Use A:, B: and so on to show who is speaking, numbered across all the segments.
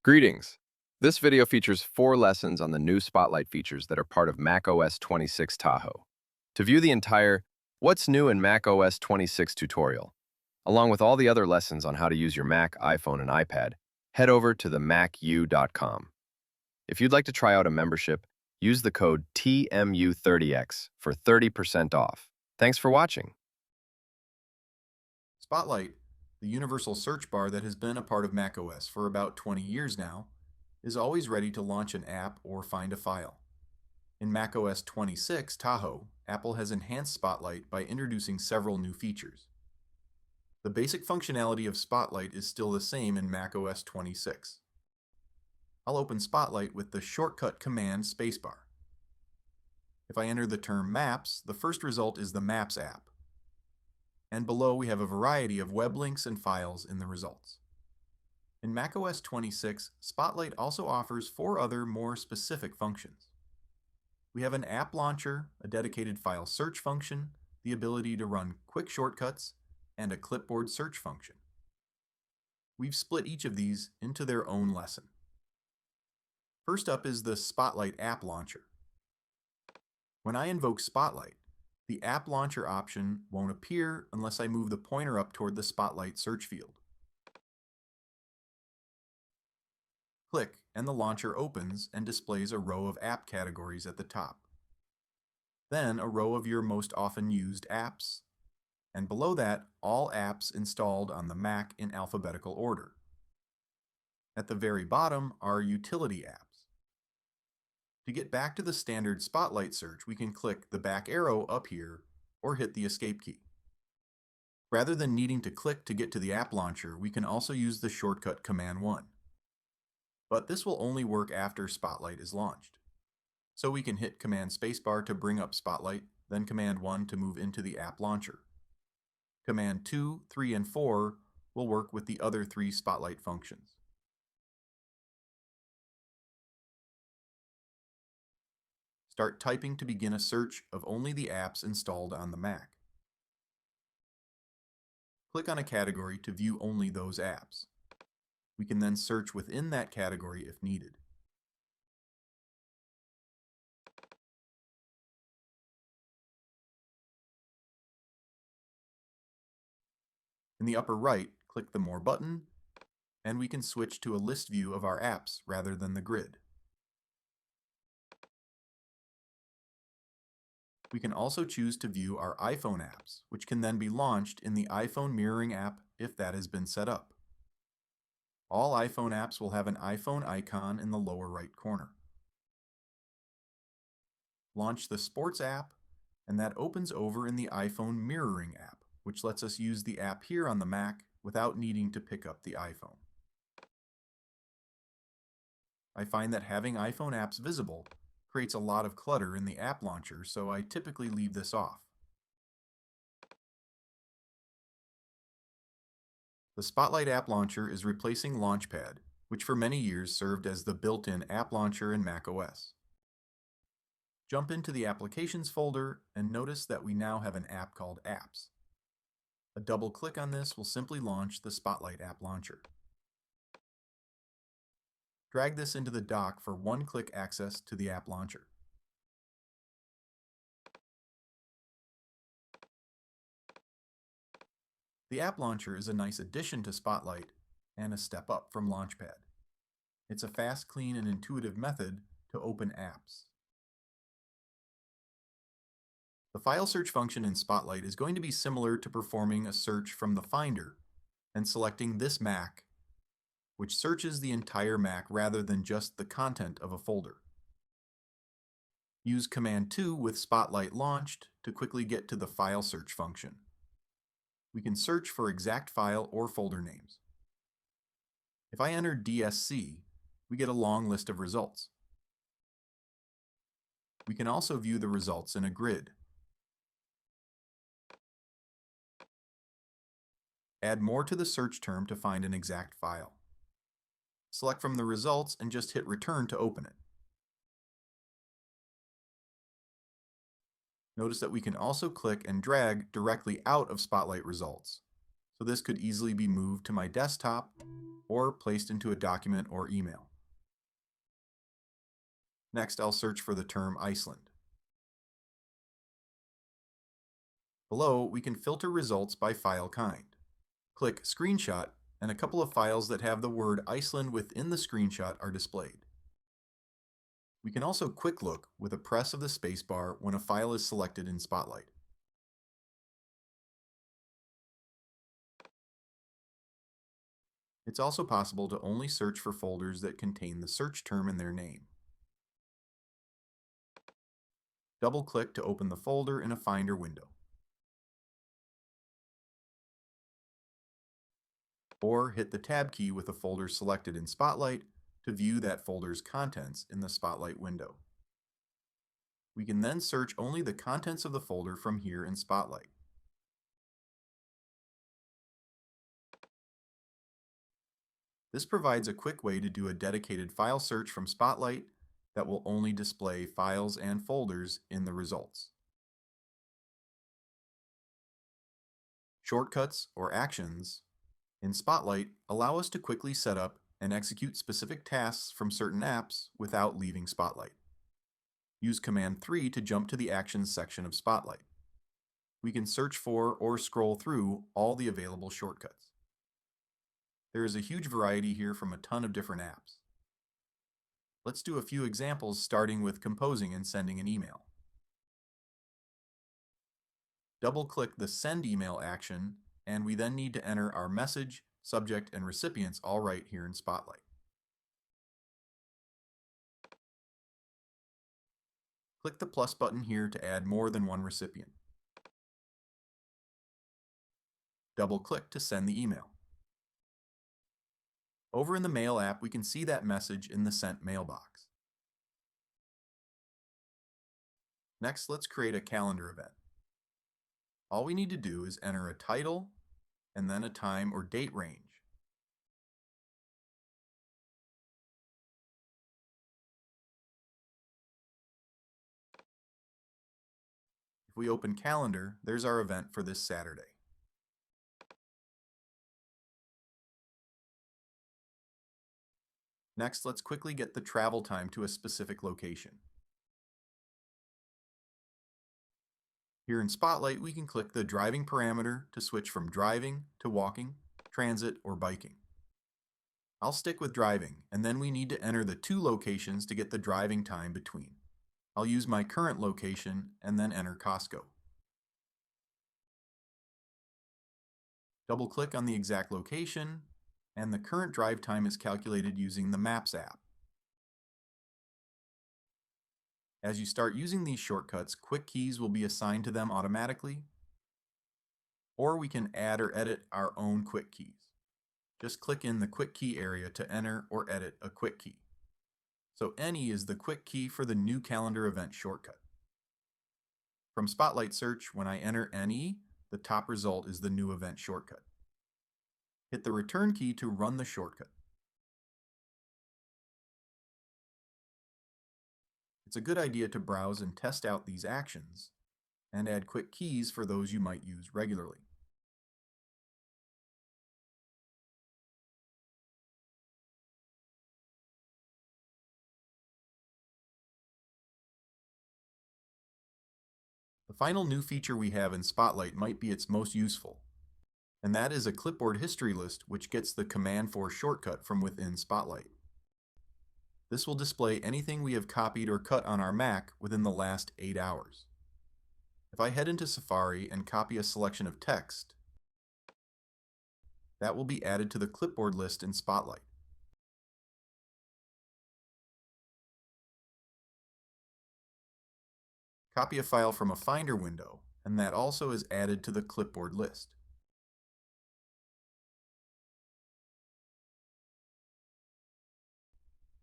A: Greetings. This video features 4 lessons on the new Spotlight features that are part of macOS 26 Tahoe. To view the entire What's New in macOS 26 tutorial, along with all the other lessons on how to use your Mac, iPhone, and iPad, head over to themacu.com. If you'd like to try out a membership, use the code TMU30X for 30% off. Thanks for watching.
B: Spotlight, the universal search bar that has been a part of macOS for about 20 years now, is always ready to launch an app or find a file. In macOS 26 Tahoe, Apple has enhanced Spotlight by introducing several new features. The basic functionality of Spotlight is still the same in macOS 26. I'll open Spotlight with the shortcut command spacebar. If I enter the term Maps, the first result is the Maps app. And below we have a variety of web links and files in the results. In macOS 26, Spotlight also offers 4 other more specific functions. We have an app launcher, a dedicated file search function, the ability to run quick shortcuts, and a clipboard search function. We've split each of these into their own lesson. First up is the Spotlight app launcher. When I invoke Spotlight, the App Launcher option won't appear unless I move the pointer up toward the Spotlight search field. Click, and the launcher opens and displays a row of app categories at the top. Then a row of your most often used apps, and below that, all apps installed on the Mac in alphabetical order. At the very bottom are utility apps. To get back to the standard Spotlight search, we can click the back arrow up here or hit the escape key. Rather than needing to click to get to the app launcher, we can also use the shortcut Command 1. But this will only work after Spotlight is launched. So we can hit Command Spacebar to bring up Spotlight, then Command 1 to move into the app launcher. Command 2, 3, and 4 will work with the other 3 Spotlight functions. Start typing to begin a search of only the apps installed on the Mac. Click on a category to view only those apps. We can then search within that category if needed. In the upper right, click the More button, and we can switch to a list view of our apps rather than the grid. We can also choose to view our iPhone apps, which can then be launched in the iPhone mirroring app if that has been set up. All iPhone apps will have an iPhone icon in the lower right corner. Launch the Sports app, and that opens over in the iPhone mirroring app, which lets us use the app here on the Mac without needing to pick up the iPhone. I find that having iPhone apps visible creates a lot of clutter in the app launcher, so I typically leave this off. The Spotlight app launcher is replacing Launchpad, which for many years served as the built-in app launcher in macOS. Jump into the Applications folder and notice that we now have an app called Apps. A double click on this will simply launch the Spotlight app launcher. Drag this into the dock for one-click access to the app launcher. The app launcher is a nice addition to Spotlight and a step up from Launchpad. It's a fast, clean, and intuitive method to open apps. The file search function in Spotlight is going to be similar to performing a search from the Finder and selecting this Mac, which searches the entire Mac rather than just the content of a folder. Use Command 2 with Spotlight launched to quickly get to the file search function. We can search for exact file or folder names. If I enter DSC, we get a long list of results. We can also view the results in a grid. Add more to the search term to find an exact file. Select from the results and just hit Return to open it. Notice that we can also click and drag directly out of Spotlight results, so this could easily be moved to my desktop or placed into a document or email. Next, I'll search for the term Iceland. Below, we can filter results by file kind. Click Screenshot, and a couple of files that have the word Iceland within the screenshot are displayed. We can also quick look with a press of the spacebar when a file is selected in Spotlight. It's also possible to only search for folders that contain the search term in their name. Double-click to open the folder in a Finder window. Or hit the Tab key with a folder selected in Spotlight to view that folder's contents in the Spotlight window. We can then search only the contents of the folder from here in Spotlight. This provides a quick way to do a dedicated file search from Spotlight that will only display files and folders in the results. Shortcuts or actions in Spotlight allow us to quickly set up and execute specific tasks from certain apps without leaving Spotlight. Use Command 3 to jump to the Actions section of Spotlight. We can search for or scroll through all the available shortcuts. There is a huge variety here from a ton of different apps. Let's do a few examples starting with composing and sending an email. Double-click the Send Email action, and we then need to enter our message, subject, and recipients all right here in Spotlight. Click the plus button here to add more than one recipient. Double-click to send the email. Over in the Mail app, we can see that message in the Sent mailbox. Next, let's create a calendar event. All we need to do is enter a title and then a time or date range. If we open Calendar, there's our event for this Saturday. Next, let's quickly get the travel time to a specific location. Here in Spotlight, we can click the driving parameter to switch from driving to walking, transit, or biking. I'll stick with driving, and then we need to enter the 2 locations to get the driving time between. I'll use my current location and then enter Costco. Double-click on the exact location, and the current drive time is calculated using the Maps app. As you start using these shortcuts, quick keys will be assigned to them automatically, or we can add or edit our own quick keys. Just click in the quick key area to enter or edit a quick key. So any is the quick key for the new calendar event shortcut. From Spotlight Search, when I enter NE, the top result is the new event shortcut. Hit the return key to run the shortcut. It's a good idea to browse and test out these actions and add quick keys for those you might use regularly. The final new feature we have in Spotlight might be its most useful, and that is a Clipboard History list which gets the Command 4 shortcut from within Spotlight. This will display anything we have copied or cut on our Mac within the last 8 hours. If I head into Safari and copy a selection of text, that will be added to the clipboard list in Spotlight. Copy a file from a Finder window, and that also is added to the clipboard list.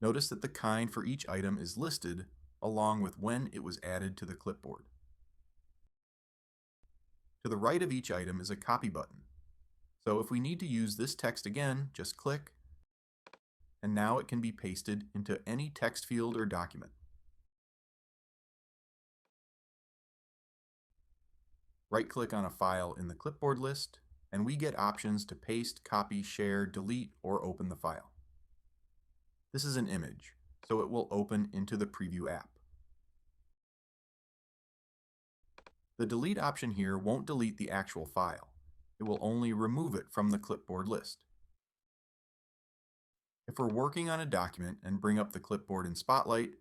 B: Notice that the kind for each item is listed along with when it was added to the clipboard. To the right of each item is a copy button. So if we need to use this text again, just click, and now it can be pasted into any text field or document. Right-click on a file in the clipboard list and we get options to paste, copy, share, delete, or open the file. This is an image, so it will open into the Preview app. The delete option here won't delete the actual file. It will only remove it from the clipboard list. If we're working on a document and bring up the clipboard in Spotlight,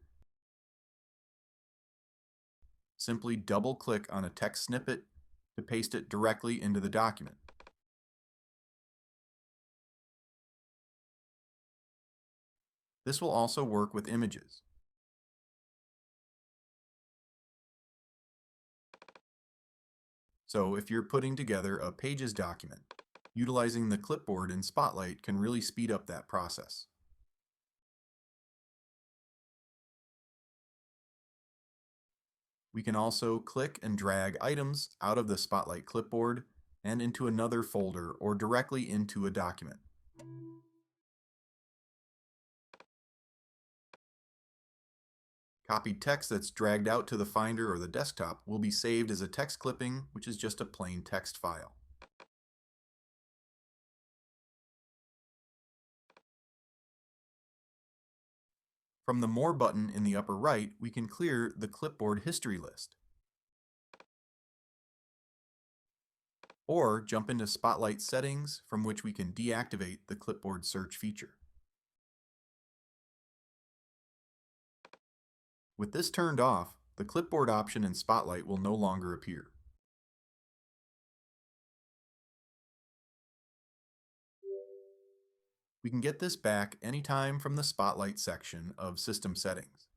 B: simply double-click on a text snippet to paste it directly into the document. This will also work with images. So if you're putting together a Pages document, utilizing the clipboard in Spotlight can really speed up that process. We can also click and drag items out of the Spotlight clipboard and into another folder or directly into a document. Copied text that's dragged out to the Finder or the desktop will be saved as a text clipping, which is just a plain text file. From the More button in the upper right, we can clear the Clipboard History list, or jump into Spotlight Settings, from which we can deactivate the Clipboard Search feature. With this turned off, the Clipboard option in Spotlight will no longer appear. We can get this back anytime from the Spotlight section of System Settings.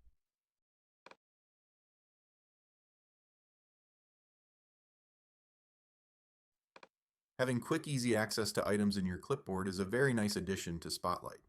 B: Having quick, easy access to items in your clipboard is a very nice addition to Spotlight.